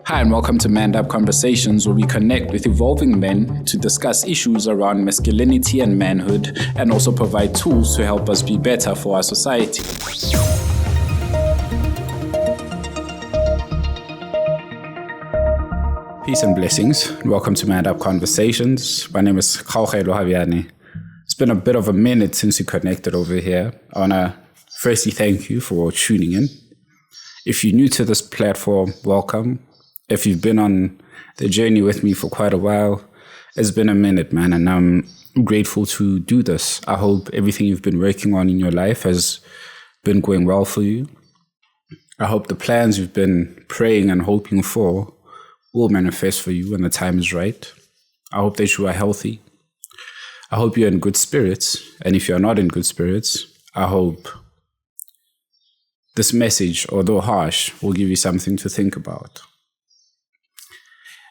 Hi, and welcome to Manned Up Conversations, where we connect with evolving men to discuss issues around masculinity and manhood, and also provide tools to help us be better for our society. Peace and blessings. Welcome to Manned Up Conversations. My name is Khaukhelo Haviani. It's been a bit of a minute since we connected over here. I want to firstly thank you for tuning in. If you're new to this platform, welcome. If you've been on the journey with me for quite a while, it's been a minute, man, and I'm grateful to do this. I hope everything you've been working on in your life has been going well for you. I hope the plans you've been praying and hoping for will manifest for you when the time is right. I hope that you are healthy. I hope you're in good spirits. And if you're not in good spirits, I hope this message, although harsh, will give you something to think about.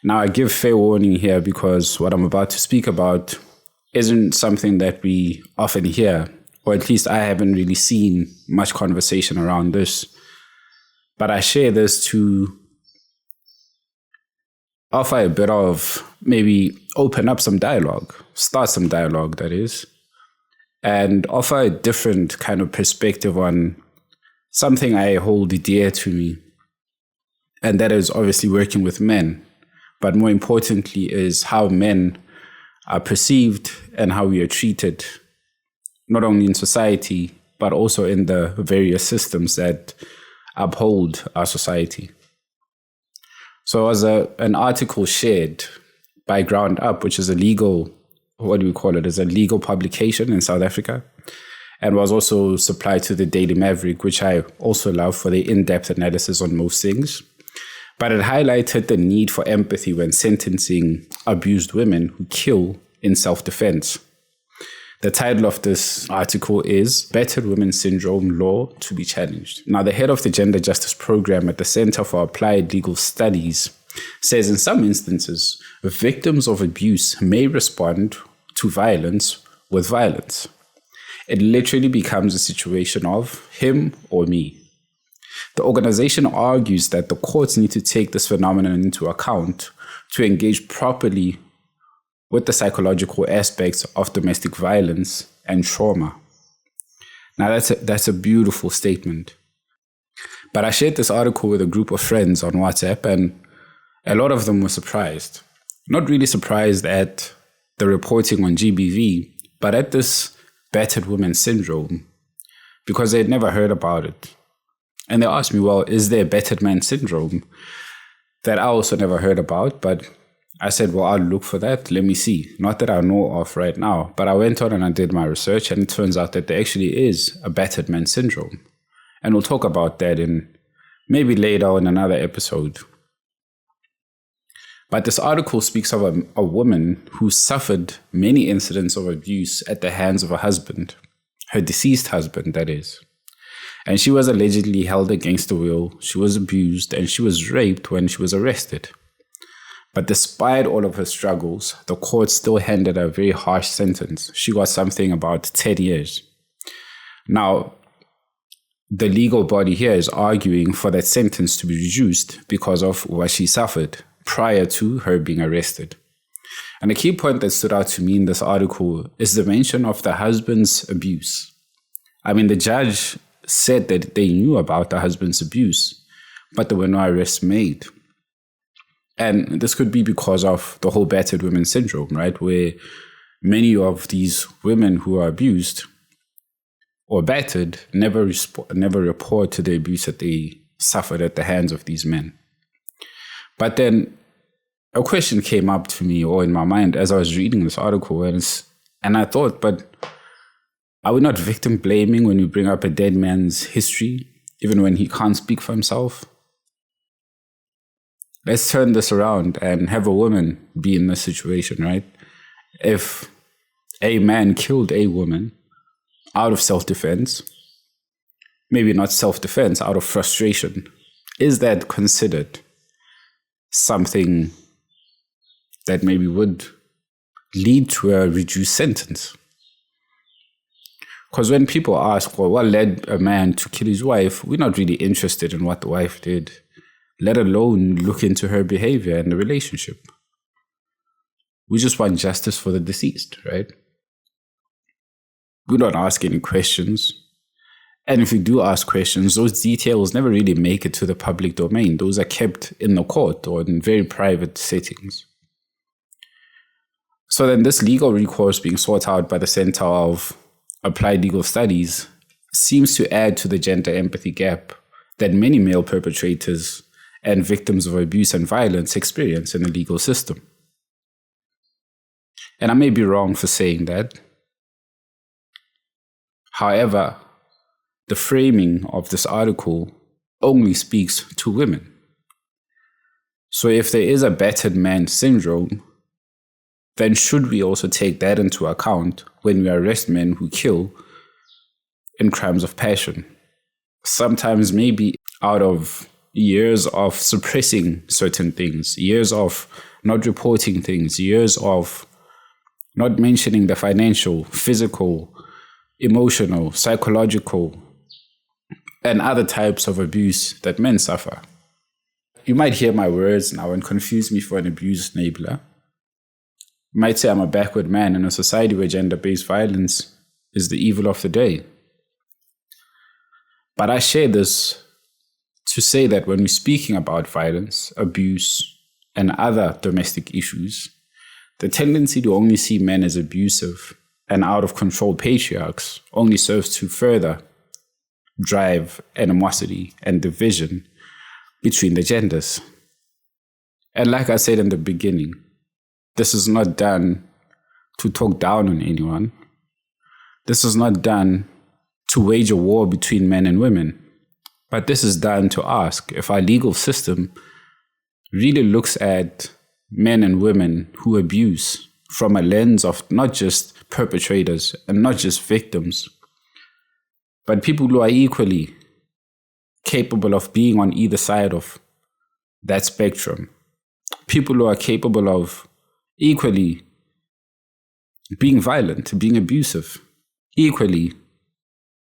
Now, I give fair warning here because what I'm about to speak about isn't something that we often hear, or at least I haven't really seen much conversation around this. But I share this to offer a bit of, maybe open up some dialogue, start some dialogue, that is, and offer a different kind of perspective on something I hold dear to me. And that is obviously working with men, but more importantly is how men are perceived and how we are treated, not only in society, but also in the various systems that uphold our society. So there was an article shared by Ground Up, which is a legal, It's a legal publication in South Africa, and was also supplied to the Daily Maverick, which I also love for the in-depth analysis on most things. But it highlighted the need for empathy when sentencing abused women who kill in self-defense. The title of this article is Battered Women Syndrome Law to be Challenged. Now, the head of the Gender Justice Program at the Center for Applied Legal Studies says in some instances, victims of abuse may respond to violence with violence. It literally becomes a situation of him or me. The organization argues that the courts need to take this phenomenon into account to engage properly with the psychological aspects of domestic violence and trauma. Now, that's a beautiful statement. But I shared this article with a group of friends on WhatsApp, and a lot of them were surprised. Not really surprised at the reporting on GBV, but at this battered woman syndrome, because they'd never heard about it. And they asked me, well, is there battered man syndrome that I also never heard about? But I said, well, I'll look for that. Let me see. Not that I know of right now, but I went on and I did my research, and it turns out that there actually is a battered man syndrome. And we'll talk about that in maybe later in another episode. But this article speaks of a woman who suffered many incidents of abuse at the hands of her husband, her deceased husband, that is. And she was allegedly held against her will, she was abused, and she was raped when she was arrested. But despite all of her struggles, the court still handed her a very harsh sentence. She got something about 10 years. Now, the legal body here is arguing for that sentence to be reduced because of what she suffered prior to her being arrested. And the key point that stood out to me in this article is the mention of the husband's abuse. I mean, the judge said that they knew about the husband's abuse, but there were no arrests made. And this could be because of the whole battered women syndrome, right? Where many of these women who are abused or battered never report to the abuse that they suffered at the hands of these men. But then a question came up to me or in my mind as I was reading this article, and I thought, but are we not victim blaming when we bring up a dead man's history, even when he can't speak for himself? Let's turn this around and have a woman be in this situation, right? If a man killed a woman out of self-defense, maybe not self-defense, out of frustration, is that considered something that maybe would lead to a reduced sentence? Because when people ask, well, what led a man to kill his wife, we're not really interested in what the wife did. let alone look into her behavior and the relationship. We just want justice for the deceased, right? We don't ask any questions. And if we do ask questions, those details never really make it to the public domain. Those are kept in the court or in very private settings. So then this legal recourse being sought out by the Center of Applied Legal Studies seems to add to the gender empathy gap that many male perpetrators and victims of abuse and violence experience in the legal system. And I may be wrong for saying that. However, the framing of this article only speaks to women. So if there is a battered man syndrome, then should we also take that into account when we arrest men who kill in crimes of passion? Sometimes maybe out of years of suppressing certain things, years of not reporting things, years of not mentioning the financial, physical, emotional, psychological, and other types of abuse that men suffer. You might hear my words now and confuse me for an abuse enabler. You might say I'm a backward man in a society where gender-based violence is the evil of the day. But I share this to say that when we're speaking about violence, abuse, and other domestic issues, the tendency to only see men as abusive and out-of-control patriarchs only serves to further drive animosity and division between the genders. And like I said in the beginning, this is not done to talk down on anyone. This is not done to wage a war between men and women. But this is done to ask if our legal system really looks at men and women who abuse from a lens of not just perpetrators and not just victims, but people who are equally capable of being on either side of that spectrum. People who are capable of equally being violent, being abusive, equally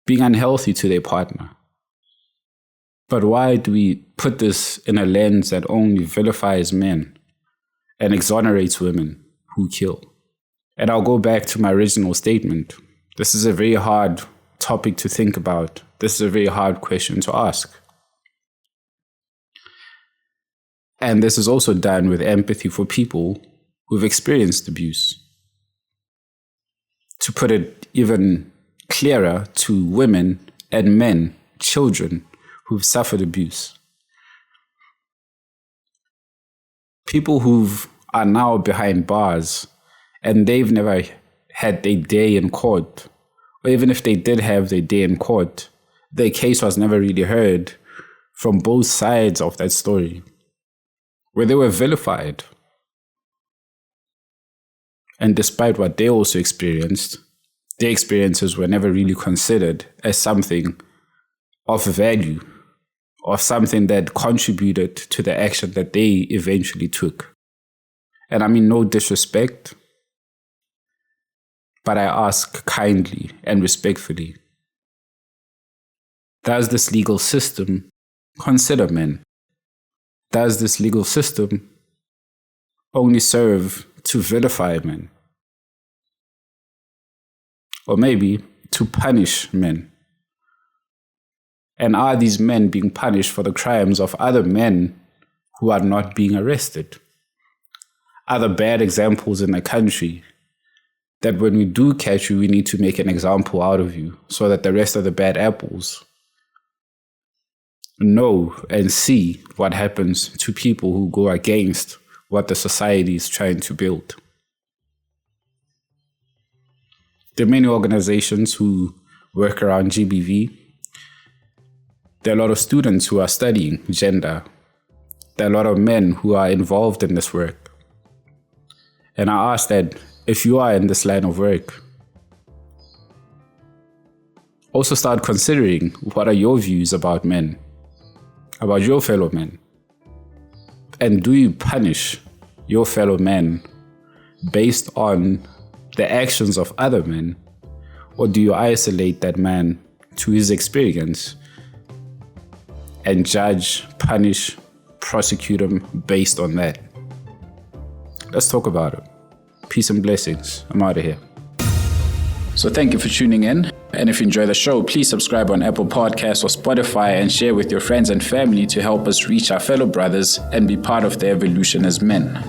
being unhealthy to their partner. But why do we put this in a lens that only vilifies men and exonerates women who kill? And I'll go back to my original statement. This is a very hard topic to think about. This is a very hard question to ask. And this is also done with empathy for people who've experienced abuse. To put it even clearer, to women and men, children who've suffered abuse. People who are now behind bars and they've never had their day in court, or even if they did have their day in court, their case was never really heard from both sides of that story, where they were vilified. And despite what they also experienced, their experiences were never really considered as something of value or something that contributed to the action that they eventually took. And I mean no disrespect, but I ask kindly and respectfully, does this legal system consider men? Does this legal system only serve to vilify men? Or maybe to punish men? And are these men being punished for the crimes of other men who are not being arrested? Other bad examples in the country that when we do catch you, we need to make an example out of you so that the rest of the bad apples know and see what happens to people who go against what the society is trying to build. There are many organizations who work around GBV. There are a lot of students who are studying gender. There are a lot of men who are involved in this work. And I ask that if you are in this line of work, also start considering what are your views about men, about your fellow men. And do you punish your fellow men based on the actions of other men? Or do you isolate that man to his experience and judge, punish, prosecute them based on that. Let's talk about it. Peace and blessings. I'm out of here. So thank you for tuning in. And if you enjoy the show, please subscribe on Apple Podcasts or Spotify and share with your friends and family to help us reach our fellow brothers and be part of the evolution as men.